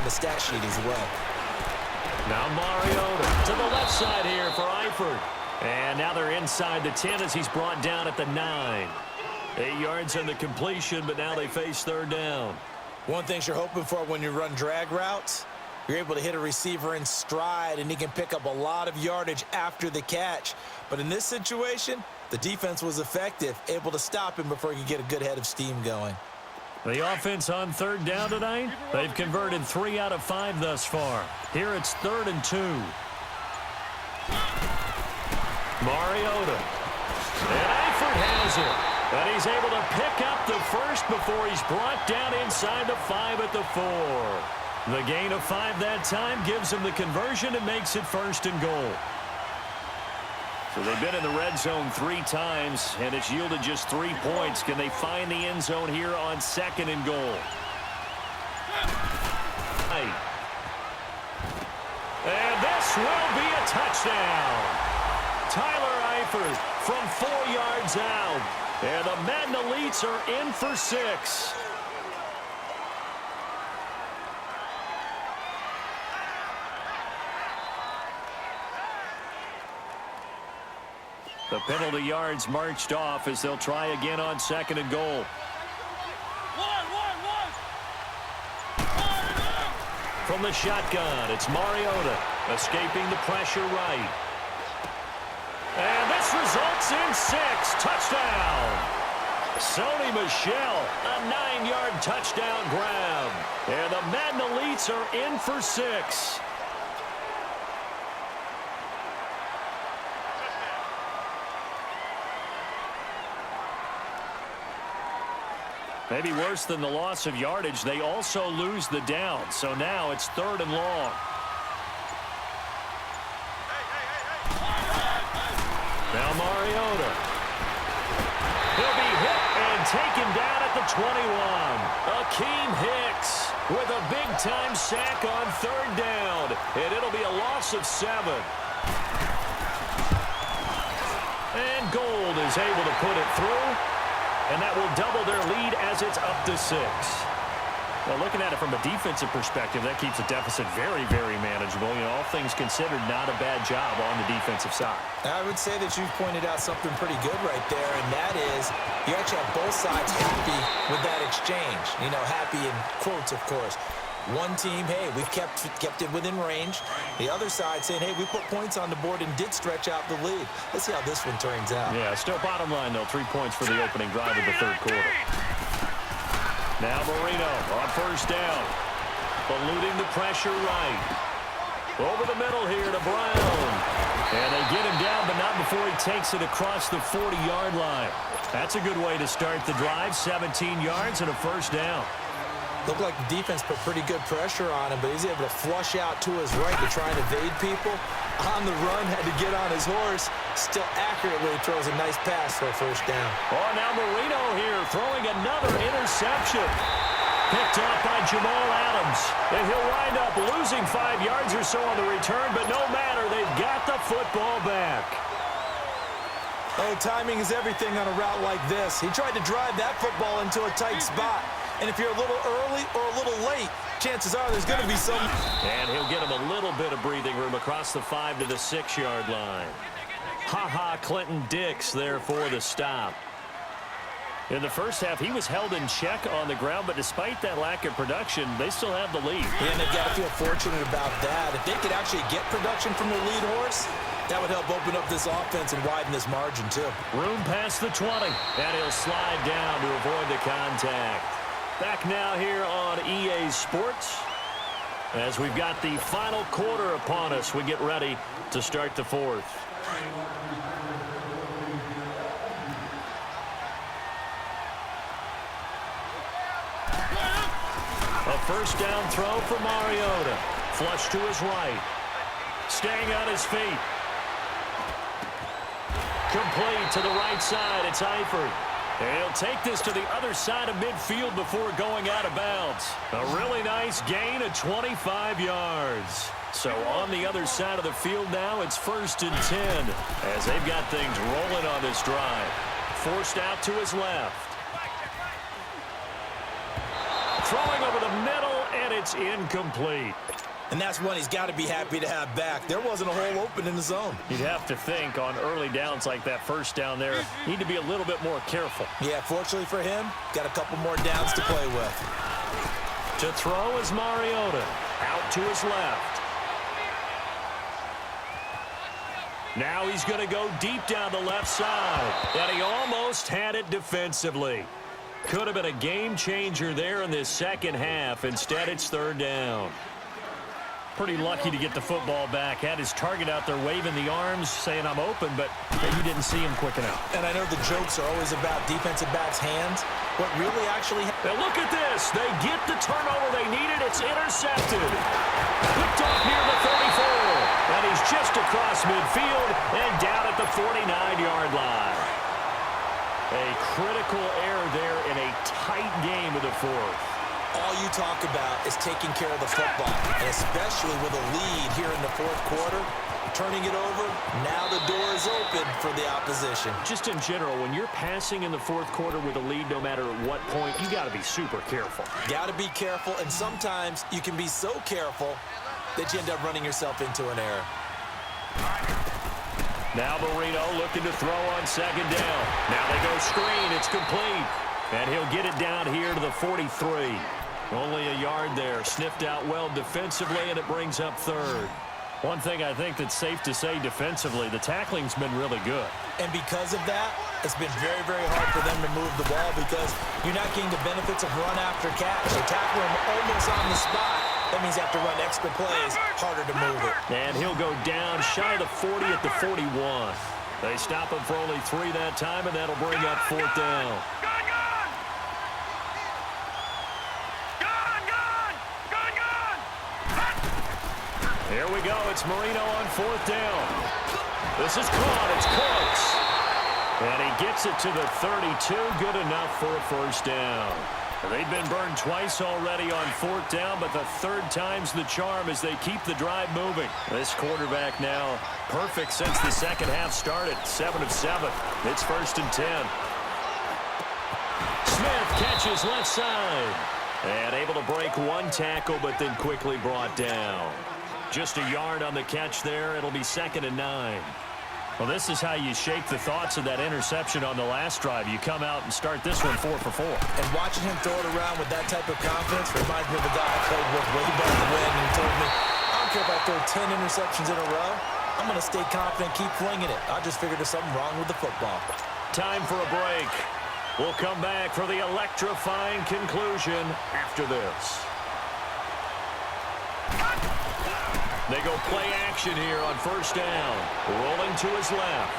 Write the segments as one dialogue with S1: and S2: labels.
S1: the stat sheet as well.
S2: Now Mariota to the left side here for Eifert. And now they're inside the 10 as he's brought down at the 9. 8 yards on the completion, but now they face third down.
S1: One thing you're hoping for when you run drag routes, you're able to hit a receiver in stride, and he can pick up a lot of yardage after the catch. But in this situation, the defense was effective, able to stop him before he could get a good head of steam going.
S2: The offense on third down tonight, they've converted 3 out of 5 thus far. Here it's 3rd and 2. Mariota. And Eifert has it. And he's able to pick up the first before he's brought down inside the 5 at the 4. The gain of 5 that time gives him the conversion and makes it 1st and goal. So they've been in the red zone 3 times, and it's yielded just 3 points. Can they find the end zone here on 2nd and goal? And this will be a touchdown. Tyler Eifert from 4 yards out. And the Madden Elites are in for 6. The penalty yards marched off as they'll try again on 2nd and goal. From the shotgun, it's Mariota escaping the pressure right. And this results in 6. Touchdown. Sony Michel, a 9-yard touchdown grab. And the Madden Elites are in for 6. Maybe worse than the loss of yardage, they also lose the down. So now it's 3rd and long. Now Mariota. He'll be hit and taken down at the 21. Akeem Hicks with a big-time sack on 3rd down. And it'll be a loss of 7. And Gold is able to put it through. And that will double their lead as it's up to 6. Well, looking at it from a defensive perspective, that keeps the deficit very, very manageable. You know, all things considered, not a bad job on the defensive side.
S1: I would say that you've pointed out something pretty good right there, and that is you actually have both sides happy with that exchange. You know, happy in quotes, of course. One team, hey, we've kept it within range. The other side saying, hey, we put points on the board and did stretch out the lead. Let's see how this one turns out.
S2: Yeah, still bottom line, though, 3 points for the opening drive of the 3rd quarter. Now Marino on 1st down. Eluding the pressure right. Over the middle here to Brown. And they get him down, but not before he takes it across the 40-yard line. That's a good way to start the drive. 17 yards and a 1st down.
S1: Looked like the defense put pretty good pressure on him, but he's able to flush out to his right to try and evade people. On the run, had to get on his horse. Still accurately throws a nice pass for a 1st down.
S2: Oh, now Marino here throwing another interception. Picked off by Jamal Adams. And he'll wind up losing 5 yards or so on the return, but no matter, they've got the football back.
S1: Oh, timing is everything on a route like this. He tried to drive that football into a tight spot. And if you're a little early or a little late, chances are there's going to be some.
S2: And he'll get him a little bit of breathing room across the 5 to the 6-yard line. Clinton Dix there for the stop. In the first half, he was held in check on the ground, but despite that lack of production, they still have the lead.
S1: And they've got to feel fortunate about that. If they could actually get production from their lead horse, that would help open up this offense and widen this margin, too.
S2: Room past the 20, and he'll slide down to avoid the contact. Back now here on EA Sports. As we've got the final quarter upon us, we get ready to start the 4th. A 1st down throw for Mariota. Flush to his right. Staying on his feet. Complete to the right side. It's Eifert. And he'll take this to the other side of midfield before going out of bounds. A really nice gain of 25 yards. So on the other side of the field now, it's 1st and 10 as they've got things rolling on this drive. Forced out to his left. Throwing over the middle, and it's incomplete.
S1: And that's one he's got to be happy to have back. There wasn't a hole open in the zone.
S2: You'd have to think on early downs like that first down there, need to be a little bit more careful.
S1: Yeah, fortunately for him, got a couple more downs to play with.
S2: To throw is Mariota. Out to his left. Now he's going to go deep down the left side. And he almost had it defensively. Could have been a game changer there in this second half. Instead, it's third down. Pretty lucky to get the football back. Had his target out there waving the arms, saying I'm open, but maybe didn't see him quick enough.
S1: And I know the jokes are always about defensive backs' hands. What really actually
S2: Now look at this. They get the turnover they needed. It's intercepted. Picked off near the 34. And he's just across midfield and down at the 49-yard line. A critical error there in a tight game of the fourth.
S1: all you talk about is taking care of the football, and especially with a lead here in the fourth quarter, turning it over, now the door is open for the opposition.
S2: Just in general, when you're passing in the fourth quarter with a lead, no matter at what point, you got to be super careful.
S1: Got to be careful, and sometimes you can be so careful that you end up running yourself into an error.
S2: Now Marino looking to throw on second down. Now they go screen. It's complete. And he'll get it down here to the 43. Only a yard there. Sniffed out well defensively, and it brings up third. One thing I think that's safe to say defensively, the tackling's been really good.
S1: And because of that, it's been very, very hard for them to move the ball because you're not getting the benefits of run after catch. They tackle him almost on the spot. That means you have to run extra plays, harder to move it.
S2: And he'll go down shy of the 40 at the 41. They stop him for only 3 that time, and that'll bring up fourth down. Here we go. It's Marino on fourth down. This is caught. It's close. And he gets it to the 32. Good enough for a first down. They've been burned twice already on fourth down, but the third time's the charm as they keep the drive moving. This quarterback now perfect since the second half started. 7 of 7. It's first and 10. Smith catches left side. And able to break one tackle, but then quickly brought down. Just a yard on the catch there. It'll be second and 9. Well, this is how you shake the thoughts of that interception on the last drive. You come out and start this one 4 for 4.
S1: And watching him throw it around with that type of confidence reminds me of a guy I played with way back when, and he told me, I don't care if I throw 10 interceptions in a row. I'm going to stay confident, keep flinging it. I just figured there's something wrong with the football.
S2: Time for a break. We'll come back for the electrifying conclusion after this. They go play action here on first down. Rolling to his left.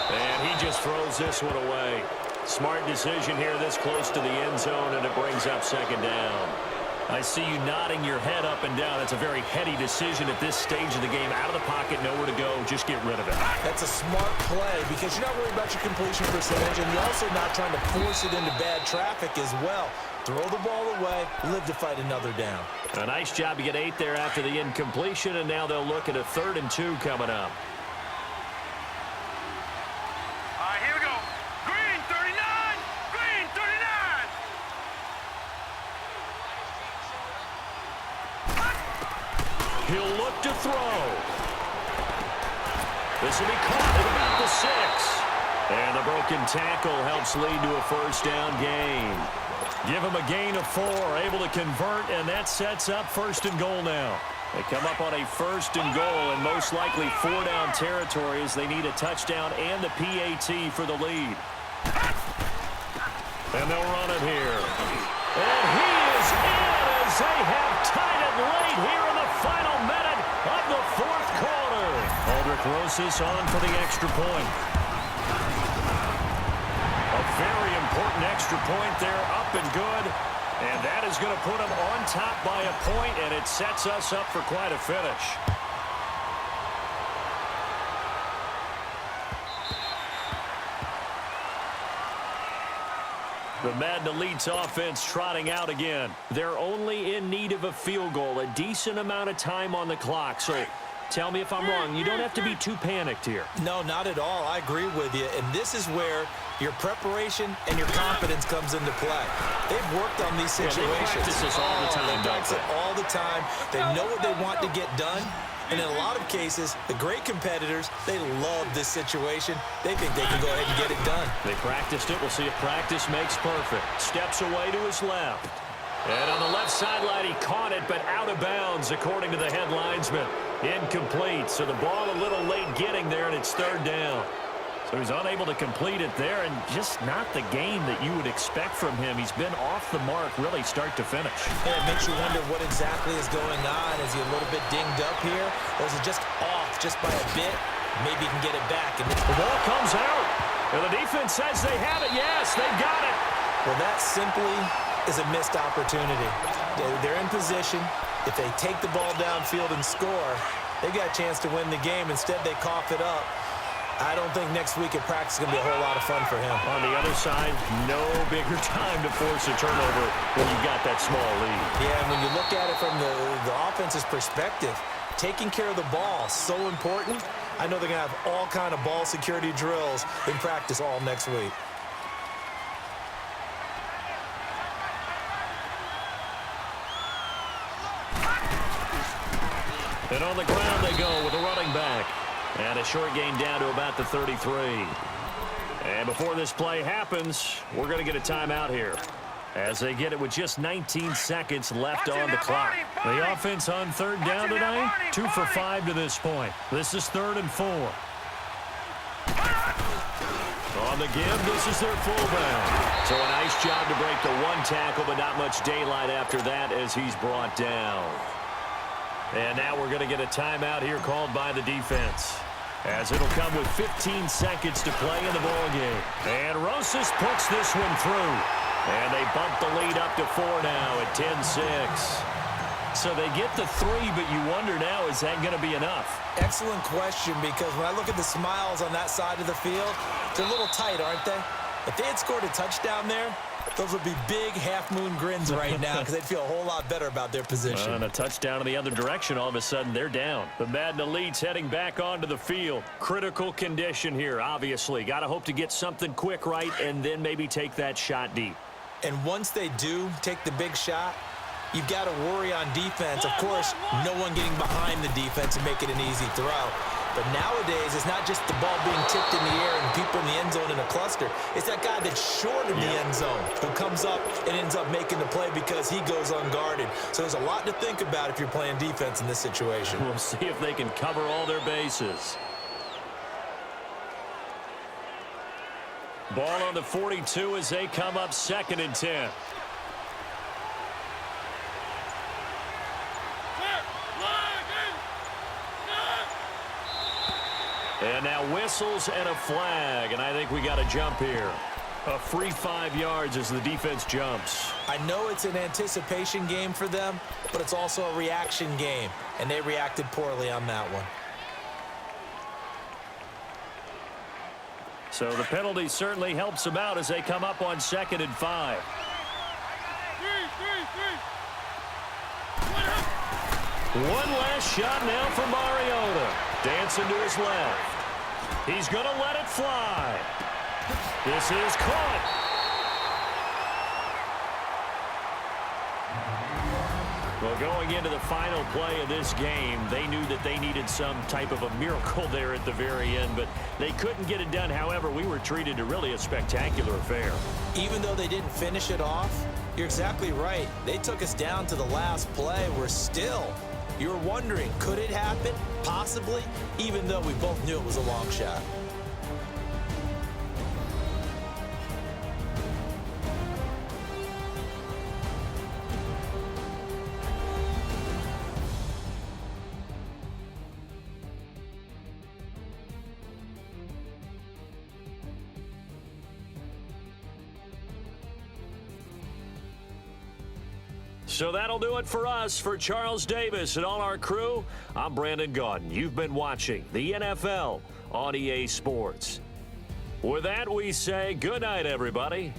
S2: And he just throws this one away. Smart decision here this close to the end zone, and it brings up second down. I see you nodding your head up and down. It's a very heady decision at this stage of the game. Out of the pocket, nowhere to go. Just get rid of it.
S1: That's a smart play because you're not worried about your completion percentage, and you're also not trying to force it into bad traffic as well. Throw the ball away, live to fight another down.
S2: A nice job to get 8 there after the incompletion, and now they'll look at a 3rd and 2 coming up.
S3: All right, here we go. Green 39, green 39.
S2: He'll look to throw. This will be caught at about the 6. And the broken tackle helps lead to a first down gain. Give him a gain of 4, able to convert, and that sets up 1st and goal now. They come up on a 1st and goal, and most likely 4-down territory as they need a touchdown and the PAT for the lead. And they'll run it here. And he is in as they have tied it late here in the final minute of the fourth quarter. Aldrich throws this on for the extra point. A very important extra point there, up and good. And that is going to put them on top by a point, and it sets us up for quite a finish. The Madden Elite's offense trotting out again. They're only in need of a field goal, a decent amount of time on the clock. So Tell me if I'm wrong. You don't have to be too panicked here.
S1: No, not at all. I agree with you. And this is where your preparation and your confidence comes into play. They've worked on these situations.
S2: Yeah, they practice this all the time,
S1: They practice it all the time. They know what they want to get done. And in a lot of cases, the great competitors, they love this situation. They think they can go ahead and get it done.
S2: They practiced it. We'll see if practice makes perfect. Steps away to his left. And on the left sideline, he caught it, but out of bounds, according to the head linesman. Incomplete, so the ball a little late getting there, and it's third down. So he's unable to complete it there, and just not the game that you would expect from him. He's been off the mark, really, start to finish.
S1: Yeah, it makes you wonder what exactly is going on. Is he a little bit dinged up here, or is it just off just by a bit? Maybe he can get it back. And
S2: the ball comes out, and the defense says they have it. Yes, they've got it.
S1: Well, that simply is a missed opportunity. They're in position. If they take the ball downfield and score, they got a chance to win the game. Instead, they cough it up. I don't think next week at practice is going to be a whole lot of fun for him.
S2: On the other side, no bigger time to force a turnover when you've got that small lead.
S1: Yeah, and when you look at it from the offense's perspective, taking care of the ball is so important. I know they're going to have all kind of ball security drills in practice all next week.
S2: And on the ground they go with a running back. And a short gain down to about the 33. And before this play happens, we're going to get a timeout here, as they get it with just 19 seconds left on the clock. The offense on third down tonight, 2 for 5 to this point. This is 3rd and 4. On the give, this is their fullback. So a nice job to break the one tackle, but not much daylight after that as he's brought down. And now we're going to get a timeout here called by the defense, as it'll come with 15 seconds to play in the ballgame. And Rosas puts this one through. And they bump the lead up to 4 now at 10-6. So they get the 3, but you wonder now, is that going to be enough?
S1: Excellent question, because when I look at the smiles on that side of the field, they're a little tight, aren't they? If they had scored a touchdown there, those would be big half-moon grins right now, because they'd feel a whole lot better about their position.
S2: And a touchdown in the other direction, all of a sudden they're down. The Madden Elite's heading back onto the field. Critical condition here, obviously. Got to hope to get something quick right and then maybe take that shot deep.
S1: And once they do take the big shot, you've got to worry on defense. Of course, no one getting behind the defense and making an easy throw. But nowadays, it's not just the ball being tipped in the air and people in the end zone in a cluster. It's that guy that's short of the end zone who comes up and ends up making the play because he goes unguarded. So there's a lot to think about if you're playing defense in this situation.
S2: We'll see if they can cover all their bases. Ball on the 42 as they come up 2nd and 10. And now whistles and a flag, and I think we got a jump here. A free 5 yards as the defense jumps.
S1: I know it's an anticipation game for them, but it's also a reaction game, and they reacted poorly on that one.
S2: So the penalty certainly helps them out as they come up on 2nd and 5. One last shot now for Mariota. Dancing to his left. He's going to let it fly. This is caught. Well, going into the final play of this game, they knew that they needed some type of a miracle there at the very end, but they couldn't get it done. However, we were treated to really a spectacular affair.
S1: Even though they didn't finish it off, you're exactly right. They took us down to the last play. You're wondering, could it happen? Possibly, even though we both knew it was a long shot.
S2: So that'll do it for us. For Charles Davis and all our crew, I'm Brandon Gaudin. You've been watching the NFL on EA Sports. With that, we say good night, everybody.